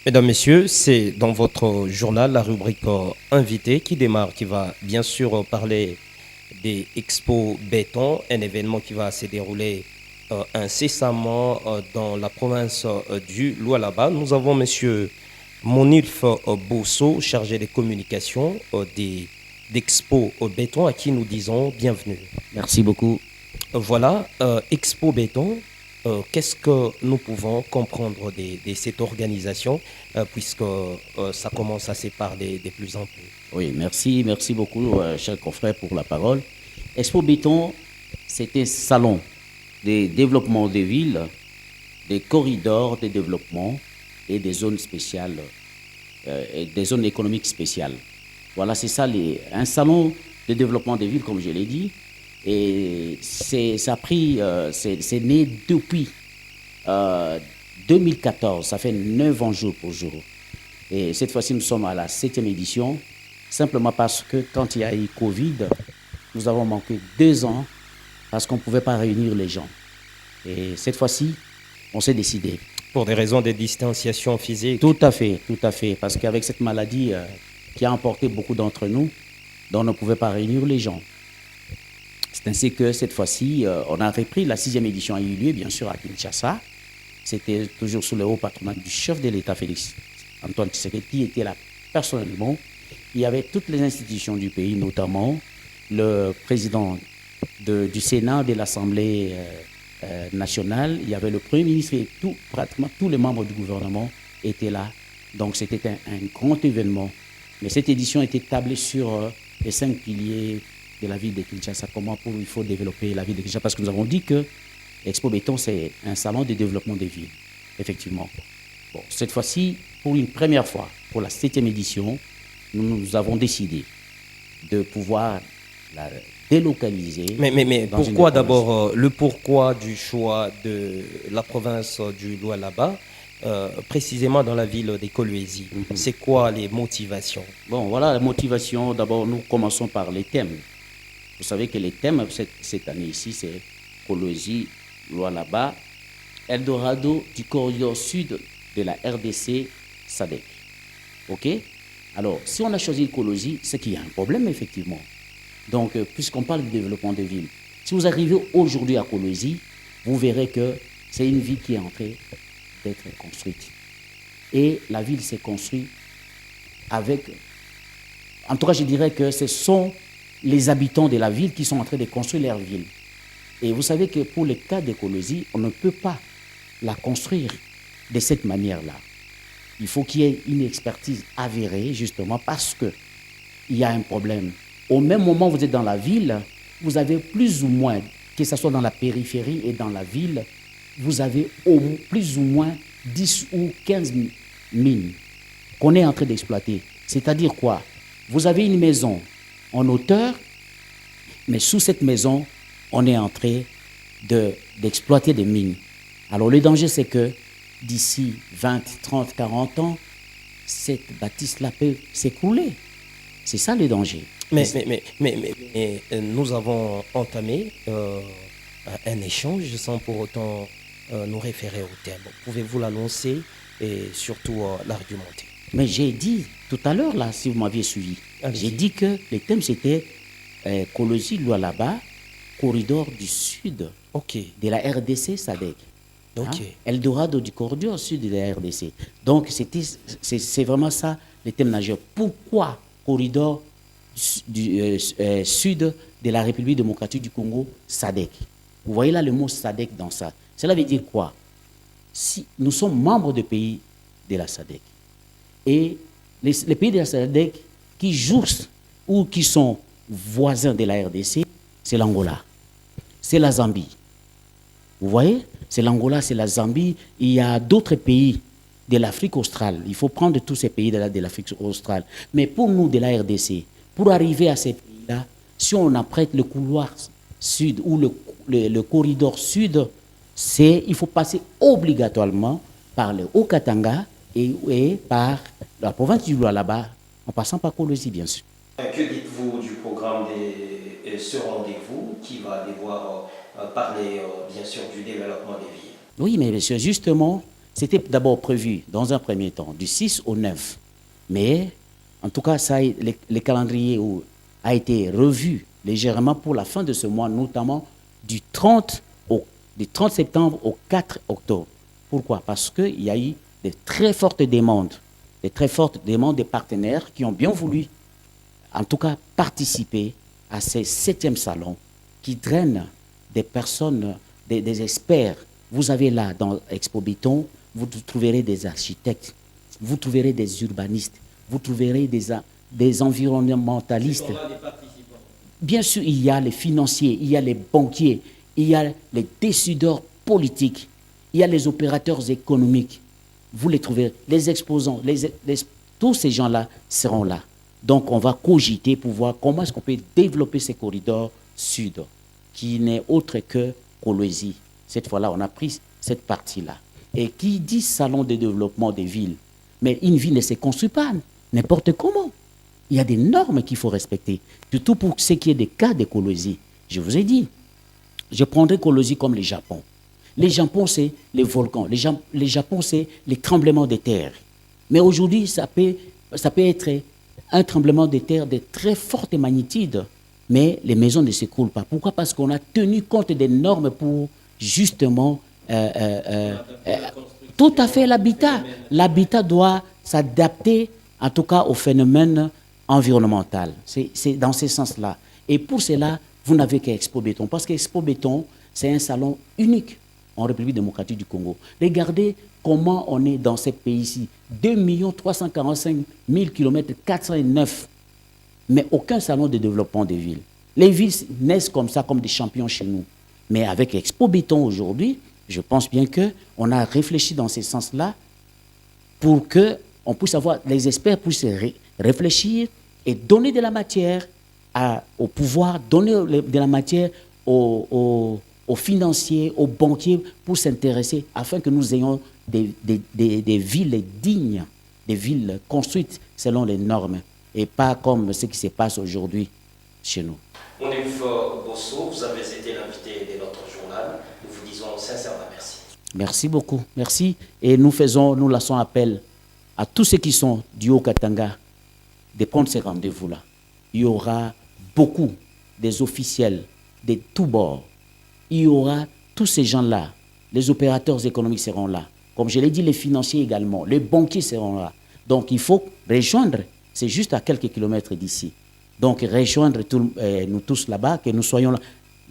Mesdames, Messieurs, c'est dans votre journal la rubrique invité qui démarre, qui va bien sûr parler des expos béton, un événement qui va se dérouler incessamment dans la province du Lualaba. Nous avons Monsieur Monilf Bosso, chargé des communications d'Expo Béton, à qui nous disons bienvenue. Merci beaucoup. Voilà, Expo Béton, qu'est-ce que nous pouvons comprendre de cette organisation, puisque ça commence à se parler de plus en plus. Oui, merci beaucoup, cher confrère, pour la parole. Expo Béton, c'est un salon de développement des villes, des corridors de développement et des zones spéciales, et des zones économiques spéciales. Voilà, c'est ça, un salon de développement des villes, comme je l'ai dit. Et ça a pris, c'est né depuis 2014, ça fait 9 ans jour pour jour. Et cette fois-ci, nous sommes à la 7e édition, simplement parce que quand il y a eu Covid, nous avons manqué 2 ans parce qu'on ne pouvait pas réunir les gens. Et cette fois-ci, on s'est décidé. Pour des raisons de distanciation physique. Tout à fait, parce qu'avec cette maladie qui a emporté beaucoup d'entre nous, donc on ne pouvait pas réunir les gens. C'est ainsi que cette fois-ci, on a repris, la 6e édition a eu lieu, bien sûr, à Kinshasa. C'était toujours sous le haut patronat du chef de l'État, Félix Antoine Tshisekedi, qui était là personnellement. Il y avait toutes les institutions du pays, notamment le président du Sénat, de l'Assemblée nationale. Il y avait le Premier ministre et pratiquement tous les membres du gouvernement étaient là. Donc c'était un grand événement. Mais cette édition était tablée sur les 5 piliers de la ville de Kinshasa. Comment il faut développer la ville de Kinshasa? Parce que nous avons dit que Expo Béton, c'est un salon de développement des villes, effectivement. Bon, cette fois-ci, pour une première fois, pour la 7e édition, nous avons décidé de pouvoir la délocaliser. Mais pourquoi d'abord le pourquoi du choix de la province du Lualaba, précisément dans la ville des Kolwezi? C'est quoi les motivations? Bon, voilà la motivation. D'abord, nous commençons par les thèmes. Vous savez que les thèmes cette année ici, c'est Kolwezi, Lualaba, Eldorado du corridor sud de la RDC SADC. OK? Alors, si on a choisi l'écologie, c'est qu'il y a un problème, effectivement. Donc, puisqu'on parle de développement de villes, si vous arrivez aujourd'hui à Kolwezi, vous verrez que c'est une ville qui est en train d'être construite. Et la ville s'est construite avec... En tout cas, je dirais que ce sont les habitants de la ville qui sont en train de construire leur ville. Et vous savez que pour le cas d'écologie, on ne peut pas la construire de cette manière-là. Il faut qu'il y ait une expertise avérée, justement, parce qu'il y a un problème. Au même moment où vous êtes dans la ville, vous avez plus ou moins, que ce soit dans la périphérie et dans la ville, vous avez plus ou moins 10 ou 15 mines qu'on est en train d'exploiter. C'est-à-dire quoi? Vous avez une maison en hauteur, mais sous cette maison, on est en train d'exploiter des mines. Alors le danger, c'est que d'ici 20, 30, 40 ans, cette bâtisse-là peut s'écrouler. C'est ça le danger. Mais nous avons entamé un échange sans pour autant nous référer au thème. Pouvez-vous l'annoncer et surtout l'argumenter? Mais j'ai dit tout à l'heure, là, si vous m'aviez suivi, j'ai dit que le thème c'était Kolwezi Lualaba, corridor du sud de la RDC SADC. Eldorado du corridor sud de la RDC. Donc c'est vraiment ça le thème majeur. Pourquoi corridor du sud de la République démocratique du Congo SADC? Vous voyez là le mot SADC dans ça. Cela veut dire quoi? Si nous sommes membres de pays de la SADC et les pays de la SADC qui jouxent ou qui sont voisins de la RDC, c'est l'Angola, c'est la Zambie. Vous voyez? C'est l'Angola, c'est la Zambie. Il y a d'autres pays de l'Afrique australe. Il faut prendre tous ces pays de l'Afrique australe. Mais pour nous, de la RDC, pour arriver à ces pays-là, si on apprête le couloir sud ou le corridor sud, il faut passer obligatoirement par le Haut-Katanga et par la province du Lualaba, en passant par Kolwezi, bien sûr. Que dites-vous du programme de ce rendez-vous qui va devoir parler bien sûr du développement des villes? Oui, mais monsieur, justement, C'était d'abord prévu, dans un premier temps, du 6 au 9. Mais, en tout cas, le calendrier a été revu légèrement pour la fin de ce mois, notamment du 30 septembre au 4 octobre. Pourquoi? Parce qu'il y a eu des très fortes demandes des partenaires qui ont bien voulu, en tout cas, participer à ces 7e salons qui drainent des personnes, des experts. Vous avez là, dans Expo Béton, vous trouverez des architectes, vous trouverez des urbanistes, vous trouverez des environnementalistes. Bien sûr, il y a les financiers, il y a les banquiers, il y a les décideurs politiques, il y a les opérateurs économiques. Vous les trouverez, les exposants, tous ces gens-là seront là. Donc, on va cogiter pour voir comment est-ce qu'on peut développer ces corridors sud, qui n'est autre que Kolwezi. Cette fois-là, on a pris cette partie-là. Et qui dit salon de développement des villes, mais une ville ne se construit pas n'importe comment. Il y a des normes qu'il faut respecter, surtout pour ce qui est des cas de Kolwezi. Je vous ai dit, je prendrai Kolwezi comme le Japon. Le Japon, c'est les volcans. Le Japon, c'est les tremblements de terre. Mais aujourd'hui, ça peut être un tremblement de terre de très forte magnitude, mais les maisons ne s'écroulent pas. Pourquoi? Parce qu'on a tenu compte des normes pour justement tout à fait l'habitat. L'habitat doit s'adapter, en tout cas, au phénomène environnemental. C'est dans ce sens-là. Et pour cela, vous n'avez qu'Expo Béton. Parce qu'Expo Béton, c'est un salon unique en République démocratique du Congo. Regardez comment on est dans ce pays-ci. 2 345 000 km 409. Mais aucun salon de développement des villes. Les villes naissent comme ça, comme des champions chez nous. Mais avec Expo Béton aujourd'hui, je pense bien qu'on a réfléchi dans ce sens-là pour qu'on puisse avoir, les experts puissent réfléchir et donner de la matière au pouvoir, donner de la matière aux financiers, aux banquiers pour s'intéresser afin que nous ayons des villes dignes, des villes construites selon les normes et pas comme ce qui se passe aujourd'hui chez nous. Mounif Bosso, vous avez été l'invité de notre journal. Nous vous disons sincèrement merci. Merci beaucoup, merci. Et nous lançons appel à tous ceux qui sont du Haut-Katanga de prendre ces rendez-vous-là. Il y aura beaucoup des officiels de tous bords. Il y aura tous ces gens-là, les opérateurs économiques seront là. Comme je l'ai dit, les financiers également, les banquiers seront là. Donc il faut rejoindre, c'est juste à quelques kilomètres d'ici. Donc rejoindre nous tous là-bas, que nous soyons là.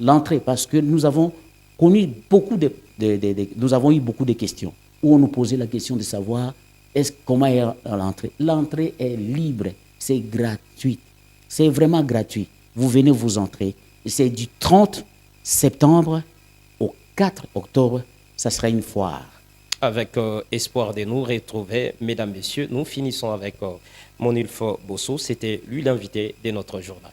L'entrée, parce que nous avons connu beaucoup nous avons eu beaucoup de questions, où on nous posait la question de savoir comment est l'entrée. L'entrée est libre, c'est gratuit. C'est vraiment gratuit. Vous venez vous entrer. C'est du 30 septembre au 4 octobre, ça sera une foire. Avec espoir de nous retrouver, mesdames, messieurs, nous finissons avec Mounif Bosso. C'était lui l'invité de notre journal.